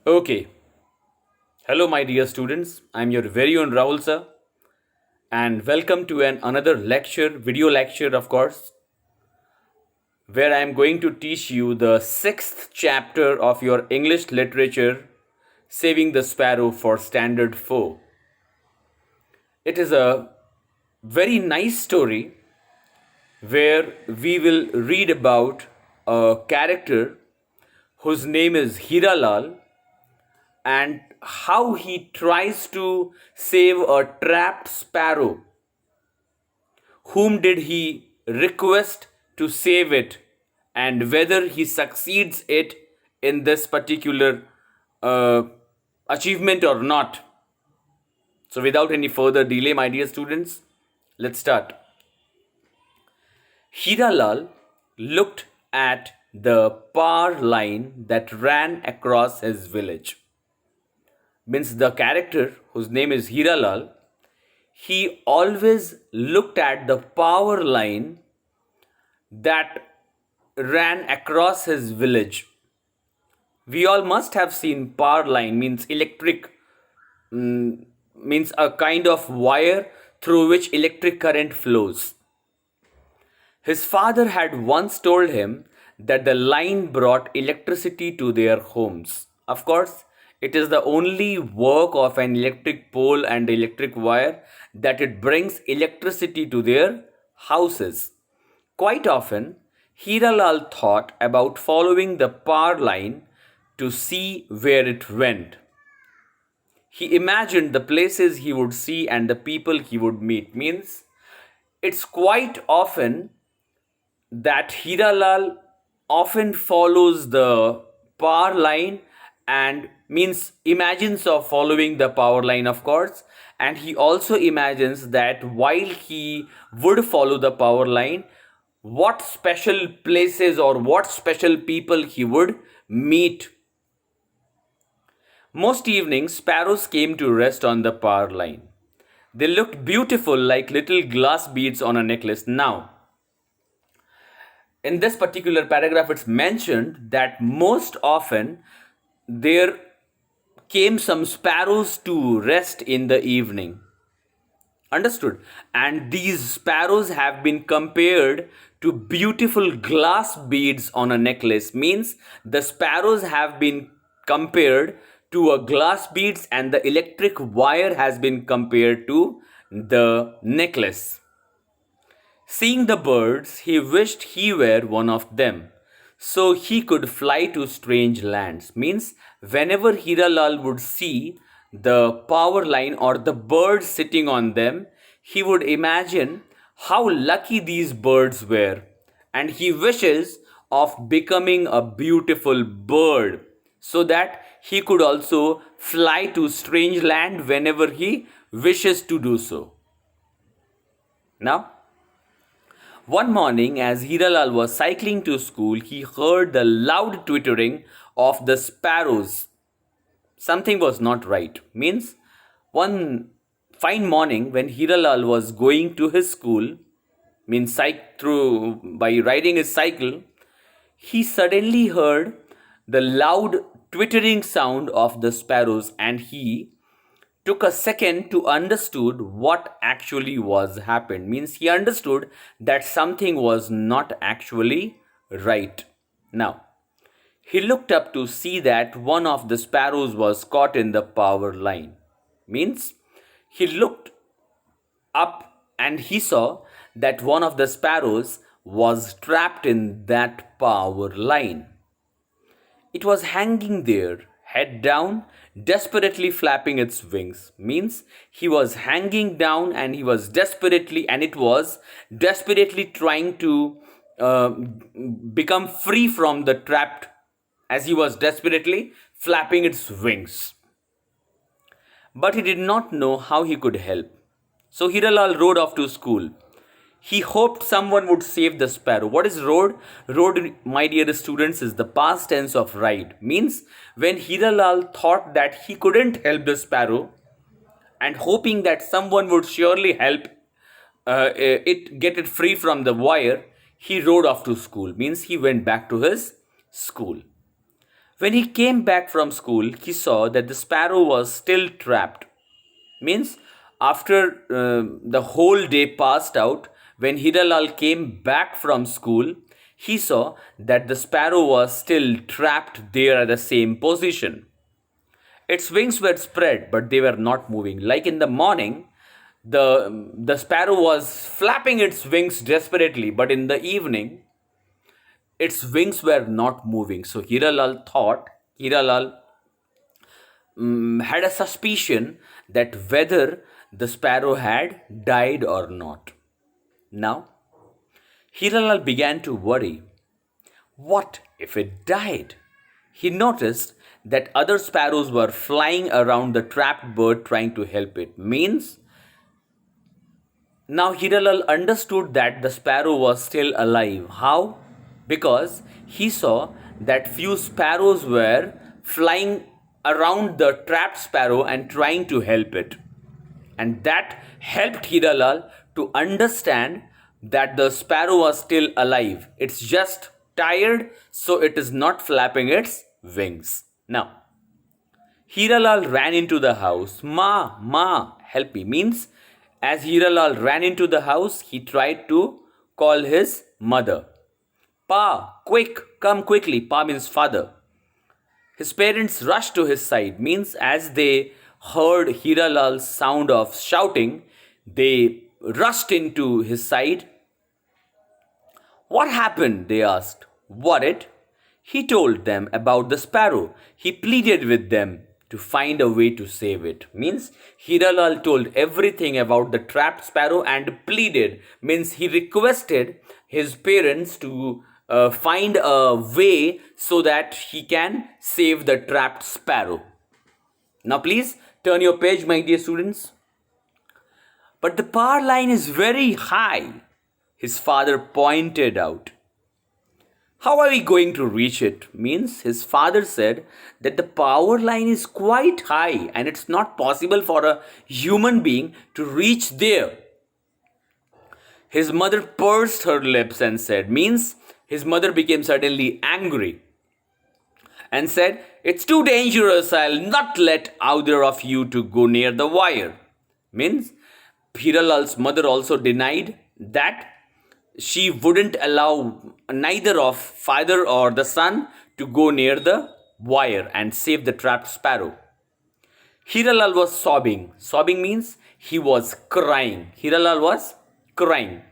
Okay. Hello, my dear students. I'm your very own Rahul Sir, and welcome to another lecture, video lecture, of course, where I'm going to teach you the sixth chapter of your English literature, Saving the Sparrow for Standard 4. It is a very nice story where we will read about a character whose name is Hiralal and how he tries to save a trapped sparrow. Whom did he request to save it, and whether he succeeds it in this particular uh, achievement or not. So, without any further delay, my dear students, let's start. Hiralal looked at the power line that ran across his village. Means the character whose name is Hiralal, he always looked at the power line that ran across his village. We all must have seen power line, means electric, means a kind of wire through which electric current flows. His father had once told him that the line brought electricity to their homes. Of course, it is the only work of an electric pole and electric wire that it brings electricity to their houses. Quite often, Hiralal thought about following the power line to see where it went. He imagined the places he would see and the people he would meet. Means it's quite often that Hiralal often follows the power line and means imagines of following the power line, of course, and he also imagines that while he would follow the power line, what special places or what special people he would meet. Most evenings, sparrows came to rest on the power line. They looked beautiful like little glass beads on a necklace. Now, in this particular paragraph, it's mentioned that most often there came some sparrows to rest in the evening. Understood? And these sparrows have been compared to beautiful glass beads on a necklace. Means the sparrows have been compared to a glass beads and the electric wire has been compared to the necklace. Seeing the birds, he wished he were one of them, so he could fly to strange lands. Means whenever Hiralal would see the power line or the birds sitting on them, he would imagine how lucky these birds were, and he wishes of becoming a beautiful bird so that he could also fly to strange land whenever he wishes to do so. Now, one morning, as Hiralal was cycling to school, he heard the loud twittering of the sparrows. Something was not right. Means, one fine morning when Hiralal was going to his school, means by riding his cycle, he suddenly heard the loud twittering sound of the sparrows, and he took a second to understood what actually was happened. Means he understood that something was not actually right. Now, he looked up to see that one of the sparrows was caught in the power line. Means he looked up and he saw that one of the sparrows was trapped in that power line. It was hanging there, head down, desperately flapping its wings. Means he was hanging down and it was desperately trying to become free from the trapped, as he was desperately flapping its wings. But he did not know how he could help. So Hiralal rode off to school. He hoped someone would save the sparrow. What is rode? Rode, my dear students, is the past tense of ride. Means when Hiralal thought that he couldn't help the sparrow and hoping that someone would surely help it get it free from the wire, he rode off to school. Means he went back to his school. When he came back from school, he saw that the sparrow was still trapped. Means after the whole day passed out, when Hiralal came back from school, he saw that the sparrow was still trapped there at the same position. Its wings were spread, but they were not moving. Like in the morning, the sparrow was flapping its wings desperately, but in the evening, its wings were not moving. So Hiralal had a suspicion that whether the sparrow had died or not. Now, Hiralal began to worry. What if it died? He noticed that other sparrows were flying around the trapped bird trying to help it. Means, now Hiralal understood that the sparrow was still alive. How? Because he saw that few sparrows were flying around the trapped sparrow and trying to help it. And that helped Hiralal to understand that the sparrow was still alive. It's just tired, so it is not flapping its wings. Now, Hiralal ran into the house. Ma, help me. Means, as Hiralal ran into the house, he tried to call his mother. Pa, quick, come quickly. Pa means father. His parents rushed to his side. Means, as they heard Hiralal's sound of shouting, they rushed into his side. What happened? They asked. Worried, he told them about the sparrow. He pleaded with them to find a way to save it. Means Hiralal told everything about the trapped sparrow and pleaded. Means he requested his parents to find a way so that he can save the trapped sparrow. Now please turn your page, my dear students. But the power line is very high, his father pointed out. How are we going to reach it? Means his father said that the power line is quite high and it's not possible for a human being to reach there. His mother pursed her lips and said, means his mother became suddenly angry and said, it's too dangerous, I'll not let either of you to go near the wire. Means Hiralal's mother also denied that she wouldn't allow neither of father or the son to go near the wire and save the trapped sparrow. Hiralal was sobbing. Sobbing means he was crying. Hiralal was crying.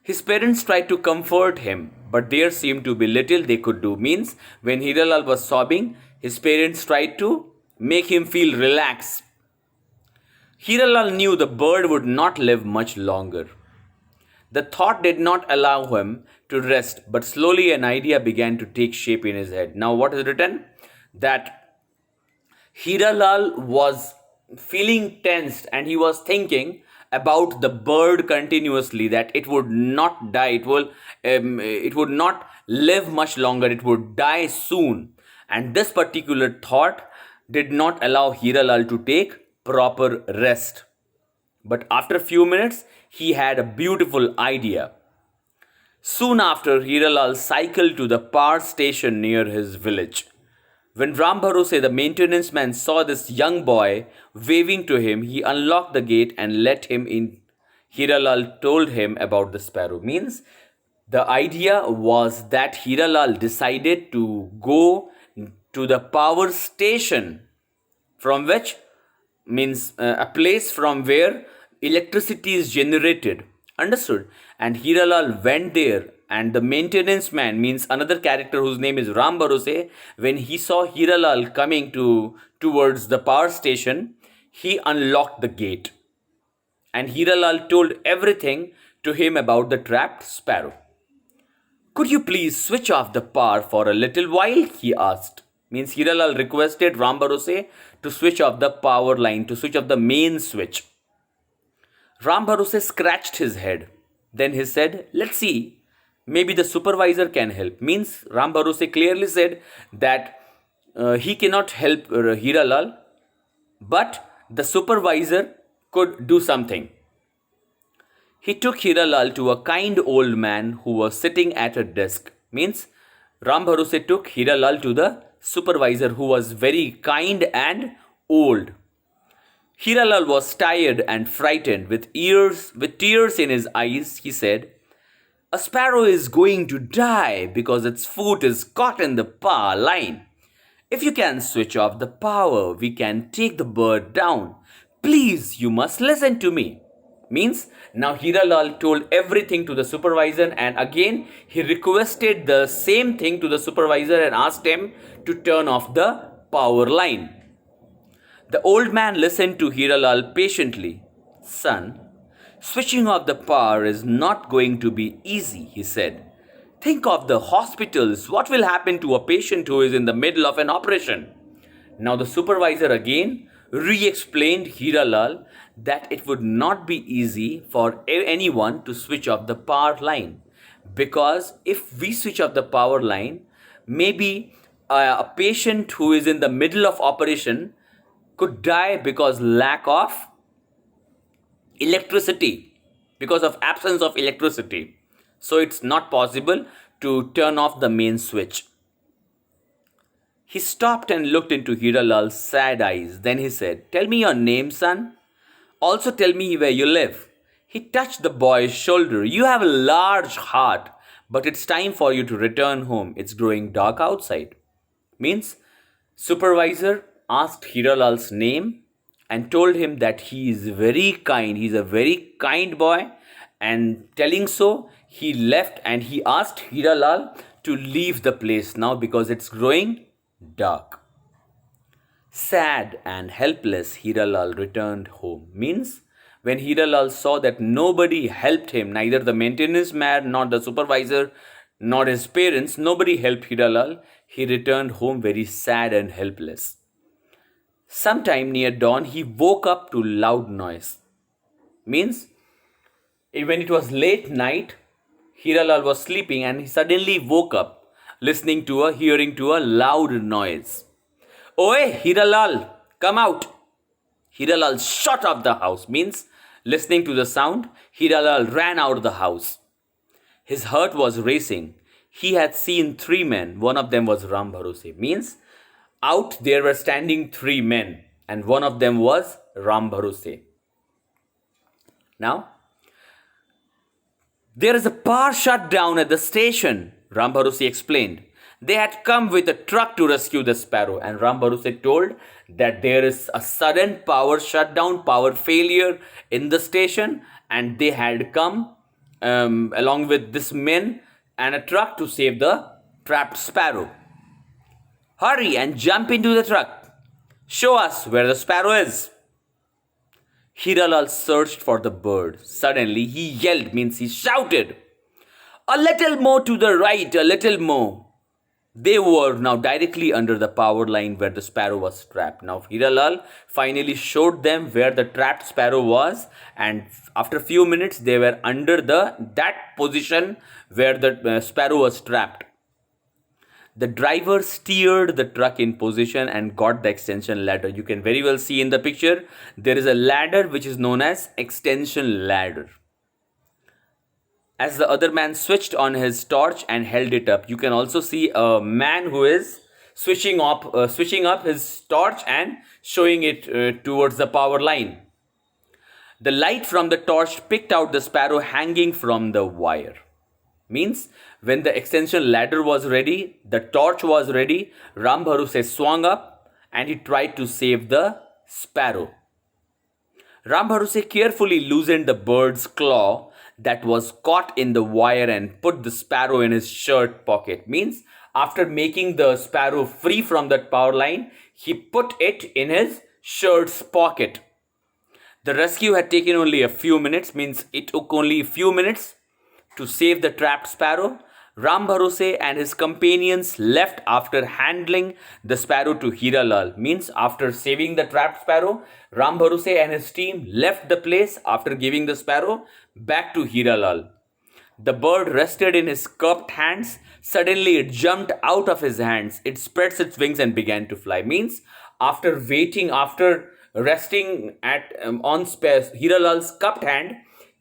His parents tried to comfort him, but there seemed to be little they could do. Means when Hiralal was sobbing, his parents tried to make him feel relaxed. Hiralal knew the bird would not live much longer. The thought did not allow him to rest, but slowly an idea began to take shape in his head. Now, what is written? That Hiralal was feeling tensed and he was thinking about the bird continuously, that it would not die, it would not live much longer, it would die soon. And this particular thought did not allow Hiralal to take proper rest. But after a few minutes, he had a beautiful idea. Soon after, Hiralal cycled to the power station near his village. When Ram Bharose, the maintenance man, saw this young boy waving to him, he unlocked the gate and let him in. Hiralal told him about the sparrow. Means the idea was that Hiralal decided to go to the power station, from which means a place from where electricity is generated. Understood? And Hiralal went there, and the maintenance man, means another character whose name is Ram Bharose, when he saw Hiralal coming towards the power station, he unlocked the gate. And Hiralal told everything to him about the trapped sparrow. Could you please switch off the power for a little while? He asked. Means Hiralal requested Ram Bharose to switch off the power line, to switch off the main switch. Ram Bharose scratched his head. Then he said, let's see, maybe the supervisor can help. Means Ram Bharose clearly said that he cannot help Hiralal, but the supervisor could do something. He took Hiralal to a kind old man who was sitting at a desk. Means Ram Bharose took Hiralal to the supervisor who was very kind and old. Hiralal was tired and frightened. With tears in his eyes, he said, "A sparrow is going to die because its foot is caught in the power line. If you can switch off the power, we can take the bird down. Please, you must listen to me." Means now Hiralal told everything to the supervisor, and again he requested the same thing to the supervisor and asked him to turn off the power line. The old man listened to Hiralal patiently. "Son, switching off the power is not going to be easy," he said. "Think of the hospitals. What will happen to a patient who is in the middle of an operation?" Now the supervisor again re-explained Hiralal that it would not be easy for anyone to switch off the power line, because if we switch off the power line, maybe a patient who is in the middle of operation could die because lack of electricity, because of absence of electricity. So it's not possible to turn off the main switch. He stopped and looked into Hiralal's sad eyes. Then he said, "Tell me your name, son. Also tell me where you live." He touched the boy's shoulder. "You have a large heart, but it's time for you to return home. It's growing dark outside." Means supervisor asked Hiralal's name and told him that he is very kind. He's a very kind boy. And telling so, he left and he asked Hiralal to leave the place now because it's growing dark. Sad and helpless, Hiralal returned home. Means when Hiralal saw that nobody helped him, neither the maintenance man, nor the supervisor, nor his parents, nobody helped Hiralal, he returned home very sad and helpless. Sometime near dawn, he woke up to loud noise. Means when it was late night, Hiralal was sleeping and he suddenly woke up, hearing to a loud noise. "Oi, Hiralal, come out!" Hiralal shot off the house. Means listening to the sound, Hiralal ran out of the house. His heart was racing. He had seen 3 men. One of them was Ram Bharose. Means out there were standing 3 men, and one of them was Ram Bharose. Now, "There is a power shutdown at the station," Ram Bharose explained. "They had come with a truck to rescue the sparrow." And Ram Bharose told that there is a sudden power shutdown, power failure in the station, and they had come along with this men and a truck to save the trapped sparrow. "Hurry and jump into the truck. Show us where the sparrow is." Hiralal searched for the bird. Suddenly he yelled, means he shouted, "A little more to the right, a little more." They were now directly under the power line where the sparrow was trapped. Now Hiralal finally showed them where the trapped sparrow was, and after a few minutes they were under that position where the sparrow was trapped. The driver steered the truck in position and got the extension ladder. You can very well see in the picture, there is a ladder which is known as extension ladder. As the other man switched on his torch and held it up, you can also see a man who is switching up his torch and showing it towards the power line. The light from the torch picked out the sparrow hanging from the wire. Means when the extension ladder was ready, the torch was ready, Ram Bharose swung up and he tried to save the sparrow. Ram Bharose carefully loosened the bird's claw that was caught in the wire and put the sparrow in his shirt pocket. Means after making the sparrow free from that power line, he put it in his shirt's pocket. The rescue had taken only a few minutes. Means it took only a few minutes to save the trapped sparrow. Ram Bharose and his companions left after handling the sparrow to Hiralal. Means after saving the trapped sparrow, Ram Bharose and his team left the place after giving the sparrow back to Hiralal. The bird rested in his cupped hands. Suddenly it jumped out of his hands. It spread its wings and began to fly. Means after resting on Hiralal's cupped hand,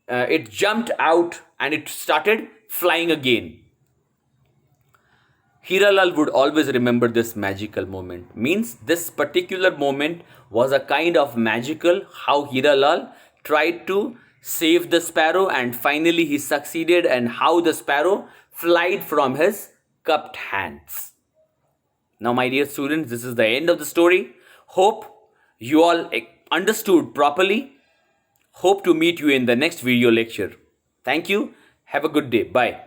it jumped out and it started flying again. Hiralal would always remember this magical moment. Means this particular moment was a kind of magical how Hiralal tried to save the sparrow and finally he succeeded, and how the sparrow flied from his cupped hands. Now, my dear students, this is the end of the story. Hope you all understood properly. Hope to meet you in the next video lecture. Thank you. Have a good day. Bye.